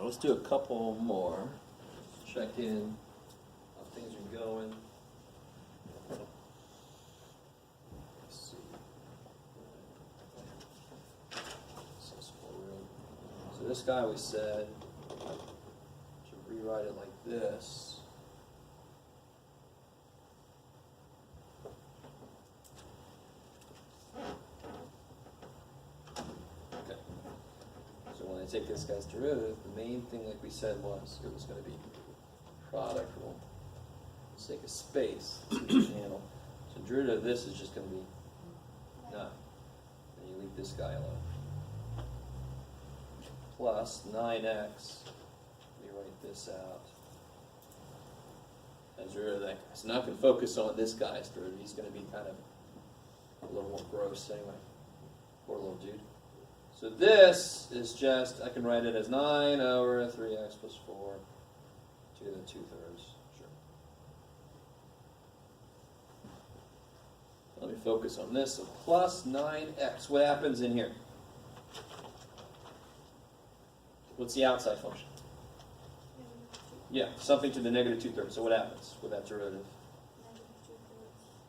Well, let's do a couple more. Check in how things are going. Let's see. So this guy we said should rewrite it like this. Okay. So when I take this guy's derivative, the main thing, like we said, was it was going to be product rule. Let's take a space. So derivative of this is just going to be none. And you leave this guy alone. Plus 9x. Let me write this out. As derivative of that guy. So now I can focus on this guy's derivative. He's going to be kind of a little more gross anyway. Poor little dude. So this is just, I can write it as 9 over 3x plus 4 to the 2/3. Sure. Let me focus on this. So plus 9x. What happens in here? What's the outside function? Yeah, something to the negative 2/3. So what happens with that derivative?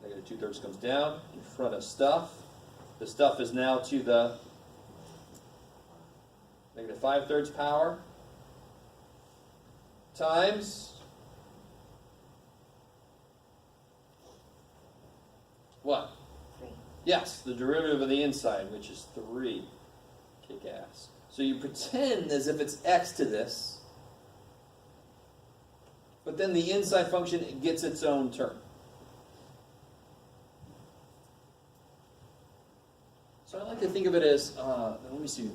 Negative 2/3 comes down in front of stuff. The stuff is now to the negative 5/3 power times what? 3. Yes, the derivative of the inside, which is 3. Kick ass. So you pretend as if it's x to this, but then the inside function gets its own term. So I like to think of it as, let me see.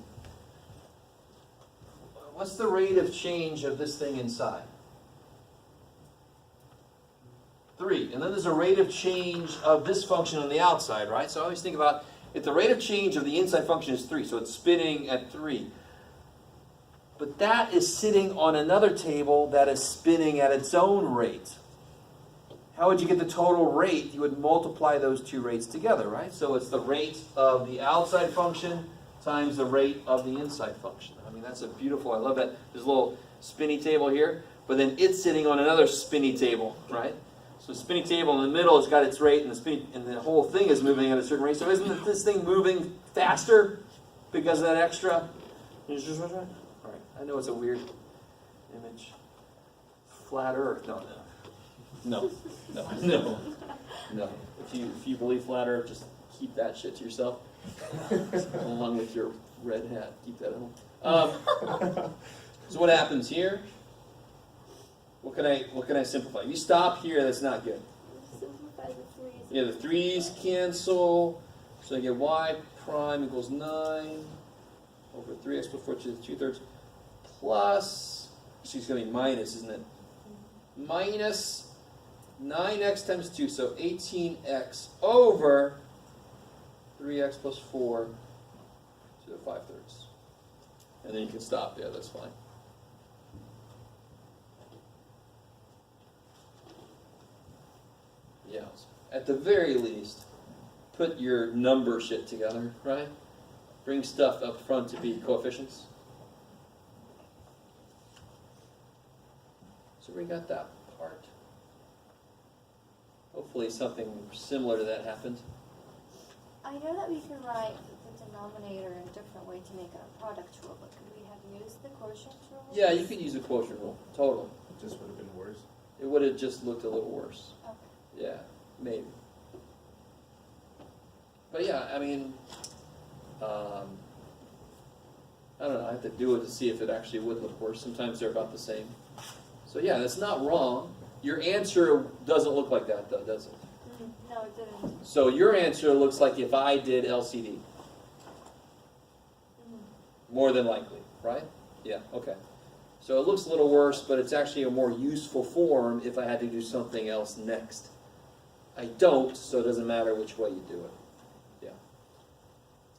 What's the rate of change of this thing inside? 3. And then there's a rate of change of this function on the outside, right? So I always think about, if the rate of change of the inside function is 3, so it's spinning at 3. But that is sitting on another table that is spinning at its own rate. How would you get the total rate? You would multiply those two rates together, right? So it's the rate of the outside function times the rate of the inside function. I mean, that's a beautiful, I love that. There's a little spinny table here, but then it's sitting on another spinny table, right? So the spinny table in the middle has got its rate, and the whole thing is moving at a certain rate. So isn't this thing moving faster because of that extra? All right, I know it's a weird image. Flat Earth, no. If you believe flat Earth, just keep that shit to yourself, along with your red hat. Keep that at home. So what happens here? What can I simplify? You stop here, that's not good. Simplify the 3's. Yeah, the 3's cancel. So I get y prime equals 9 over 3x plus 4 to the 2/3 plus, she's going to be minus, isn't it? Minus 9x times 2, so 18x over 3x plus 4 to the 5/3. And then you can stop there, that's fine. Yeah, at the very least, put your number shit together, right? Bring stuff up front to be coefficients. So we got that part. Hopefully something similar to that happened. I know that we can write the denominator in a different way to make it a product rule, but could we have used the quotient rule? Yeah, you could use a quotient rule, totally. It just would have been worse. It would have just looked a little worse. Okay. Yeah, maybe. But yeah, I mean, I don't know, I have to do it to see if it actually would look worse. Sometimes they're about the same. So yeah, that's not wrong. Your answer doesn't look like that though, does it? No, it didn't. So your answer looks like if I did LCD. More than likely, right? Yeah, okay. So it looks a little worse, but it's actually a more useful form if I had to do something else next. I don't, so it doesn't matter which way you do it. Yeah.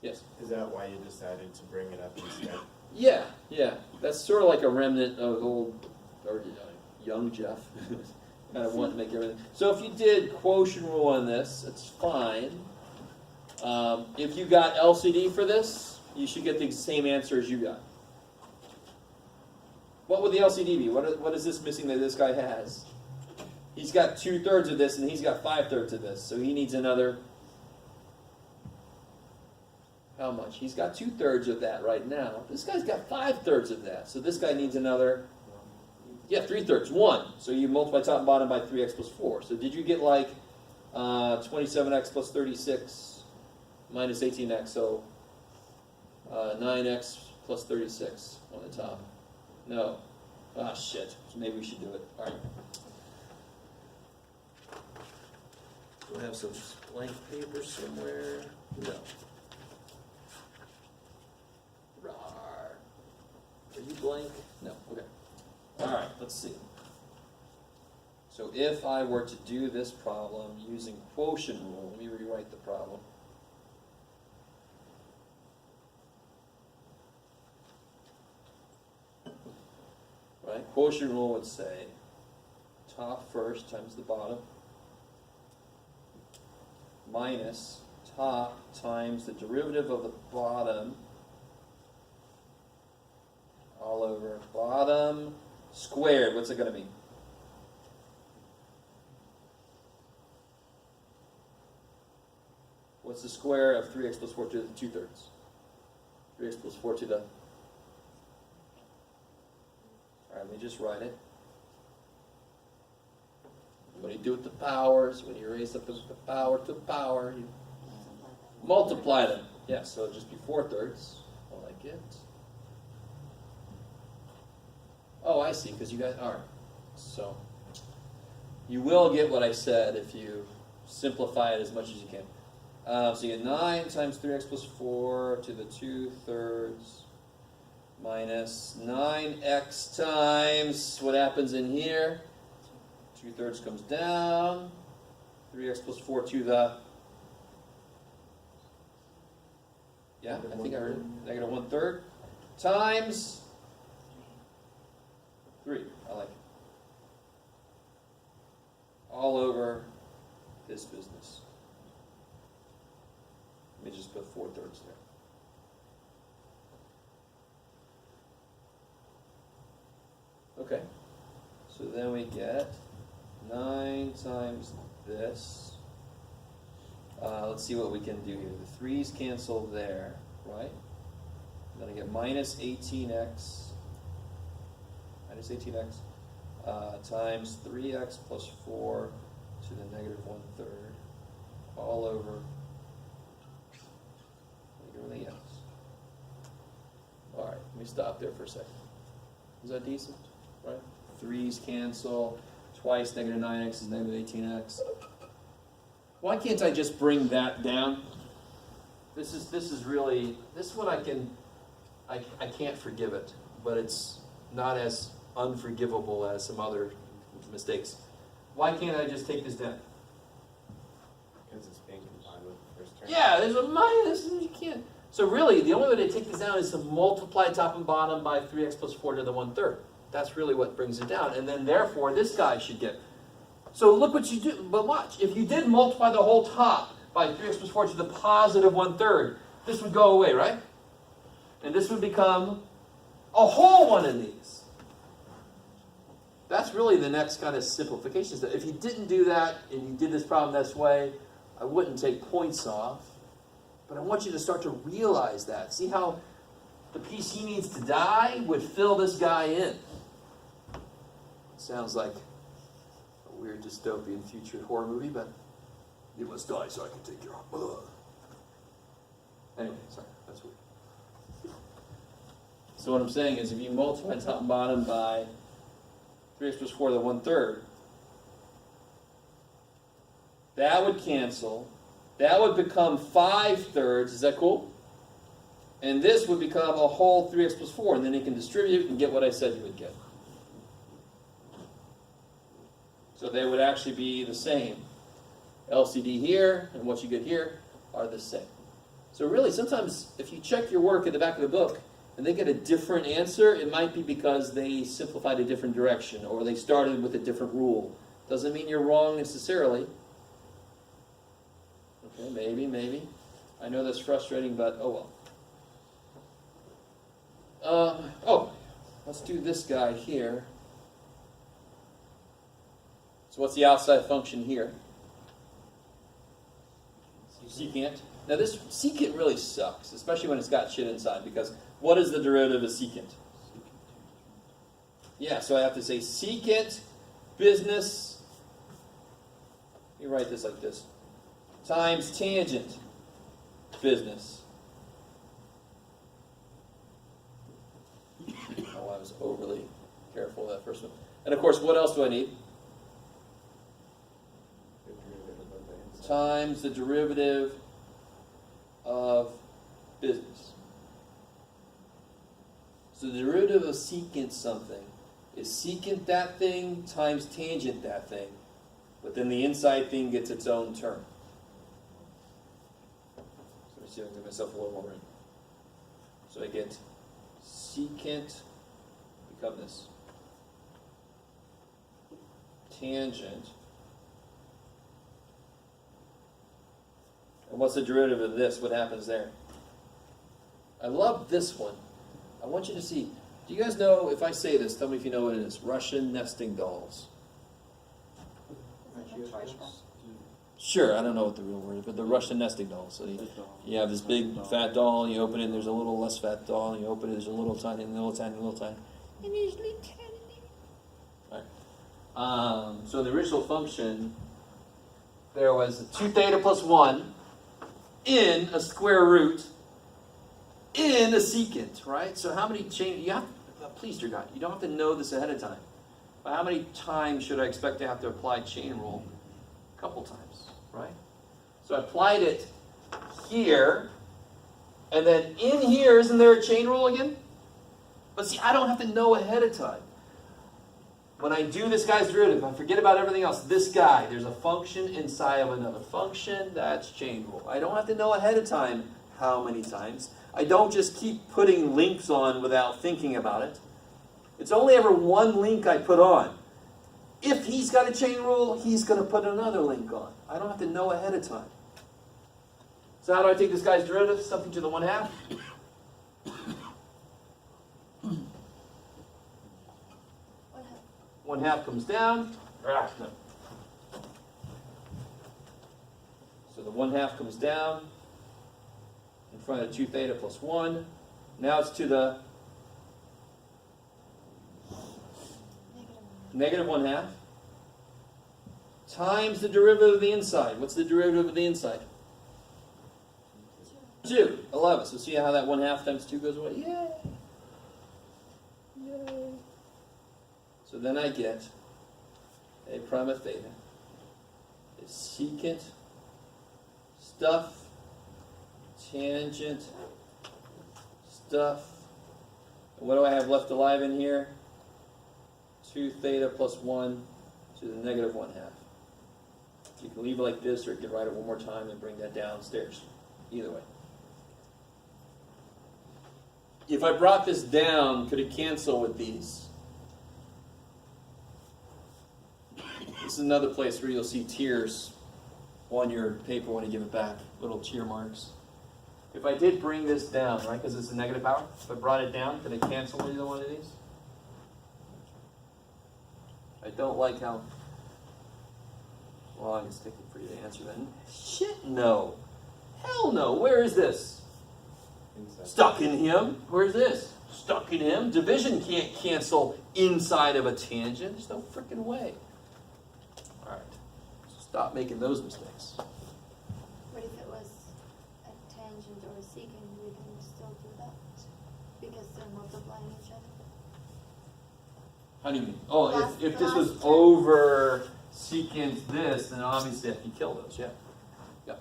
Yes? Is that why you decided to bring it up instead? Yeah, yeah. That's sort of like a remnant of old, or young Jeff. Kind of wanted to make everything. So if you did quotient rule on this, it's fine. If you got LCD for this, you should get the same answer as you got. What would the LCD be? What is this missing that this guy has? He's got 2/3 of this, and he's got 5/3 of this. So he needs another. How much? He's got 2/3 of that right now. This guy's got 5/3 of that. So this guy needs another. Yeah, 3/3. 1. So you multiply top and bottom by 3x plus 4. So did you get like 27x plus 36 minus 18x? So 9x plus 36 on the top. No. Ah, shit. So maybe we should do it. All right. Do I have some blank paper somewhere? No. Rawr. Are you blank? No. Okay. All right. Let's see. So if I were to do this problem using quotient rule, let me rewrite the problem. Right? Quotient rule would say top first times the bottom minus top times the derivative of the bottom all over bottom squared. What's it going to be? What's the square of 3x plus 4 to the 2/3? 3x plus 4 to the... Alright, let me just write it. What do you do with the powers? When you raise up the power to power, you multiply them. Yeah, so it'll just be 4/3. I like it. Oh, I see, because you guys are. So, you will get what I said if you simplify it as much as you can. So you get 9 times 3x plus 4 to the 2/3 minus 9x times, what happens in here? 2/3 comes down, 3x plus 4 to the, yeah, I think I heard it, negative 1/3, times 3, I like it. All over this business. Let me just put 4/3 there. Okay, so then we get 9 times this. Let's see what we can do here. The 3's cancel there, right? Then I get minus 18x times 3x plus 4 to the negative 1/3 all over everything else. All right, let me stop there for a second. Is that decent? Right? 3's cancel. Twice negative 9x is negative 18x. Why can't I just bring that down? This is really, this is what I can't forgive it, but it's not as unforgivable as some other mistakes. Why can't I just take this down? Because it's being combined with the first term. Yeah, there's a minus, you can't. So really, the only way to take this down is to multiply top and bottom by 3x plus 4 to the 1/3. That's really what brings it down. And then therefore, this guy should get. So look what you do, but watch. If you did multiply the whole top by 3x plus 4 to the positive 1/3, this would go away, right? And this would become a whole one of these. That's really the next kind of simplification step. If you didn't do that, and you did this problem this way, I wouldn't take points off. But I want you to start to realize that. See how the piece he needs to die would fill this guy in. Sounds like a weird dystopian future horror movie, but you must die so I can take your arm. Anyway, sorry, that's weird. So what I'm saying is if you multiply top and bottom by 3x plus 4 to the 1/3, that would cancel. That would become 5/3. Is that cool? And this would become a whole 3x plus 4, and then you can distribute and get what I said you would get. So they would actually be the same. LCD here and what you get here are the same. So really, sometimes if you check your work at the back of the book and they get a different answer, it might be because they simplified a different direction or they started with a different rule. Doesn't mean you're wrong necessarily. Okay, maybe. I know that's frustrating, but oh well. let's do this guy here. So what's the outside function here? Secant. Now this secant really sucks, especially when it's got shit inside, because what is the derivative of secant? Yeah, so I have to say secant business, let me write this like this, times tangent business. Oh, I was overly careful with that first one. And of course, what else do I need? The derivative of the inside. Times the derivative of business. So the derivative of secant something is secant that thing times tangent that thing, but then the inside thing gets its own term. So let me see if I can give myself a little more room. So I get secant, become this, tangent. And what's the derivative of this? What happens there? I love this one. I want you to see. Do you guys know, if I say this, tell me if you know what it is. Russian nesting dolls. Is it matryoshka? Sure, I don't know what the real word is, but the Russian nesting dolls. So you have this big fat doll, and you open it, and there's a little less fat doll, and you open it, there's a little tiny, little tiny, little tiny. And usually tiny. All right. So the original function, there was 2 theta plus 1 in a square root in a secant, right? So how many chain, you have, please dear God, you don't have to know this ahead of time. But how many times should I expect to have to apply chain rule? A couple times, right? So I applied it here, and then in here, isn't there a chain rule again? But see, I don't have to know ahead of time. When I do this guy's derivative, I forget about everything else. This guy, there's a function inside of another function, that's chain rule. I don't have to know ahead of time how many times. I don't just keep putting links on without thinking about it. It's only ever one link I put on. If he's got a chain rule, he's going to put another link on. I don't have to know ahead of time. So how do I take this guy's derivative? Something to the 1/2. What 1/2 comes down. No. So the 1/2 comes down in front of 2 theta plus 1. Now it's to the negative 1/2 times the derivative of the inside. What's the derivative of the inside? 2. 11. So see how that 1/2 times 2 goes away? Yay! Yay! So then I get a prime of theta is secant stuff, tangent stuff. And what do I have left alive in here? 2 theta plus 1 to the negative 1/2. You can leave it like this, or you can write it one more time and bring that downstairs. Either way. If I brought this down, could it cancel with these? This is another place where you'll see tears on your paper when you give it back, little tear marks. If I did bring this down, right, because it's a negative power, if I brought it down, could it cancel either one of these? I don't like how long it's taking for you to answer that. Shit, no. Hell no. Where is this? Inside. Stuck in him. Where's this? Stuck in him. Division can't cancel inside of a tangent. There's no freaking way. All right. Stop making those mistakes. if it was a tangent or a secant, we can still do that? Because they're multiplying each other? How do you mean? Oh, Last- if this was last- over secant this, then obviously I can kill those, yeah. Yeah.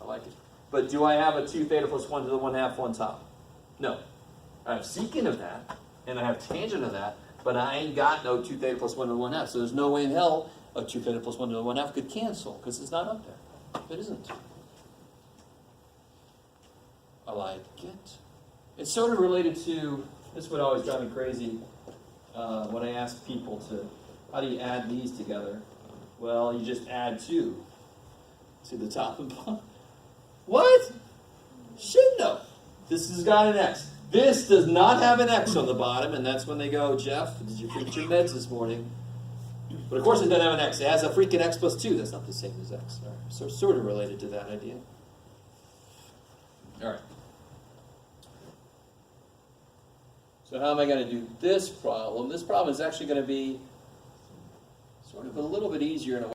I like it. But do I have a 2 theta plus 1 to the 1/2 on top? No. I have secant of that, and I have tangent of that, but I ain't got no 2 theta plus 1 to the 1/2. So there's no way in hell a 2 theta plus 1 to the 1/2 could cancel, because it's not up there. It isn't. I like it. It's sort of related to, this would always drive me crazy when I ask people to, how do you add these together? Well, you just add 2 to the top and bottom. What? Shit, no. This has got an X. This does not have an X on the bottom, and that's when they go, Jeff, did you forget your meds this morning? But of course it doesn't have an X. It has a freaking X plus 2. That's not the same as X. All right. So sort of related to that idea. All right. So how am I going to do this problem? This problem is actually going to be sort of a little bit easier in a way.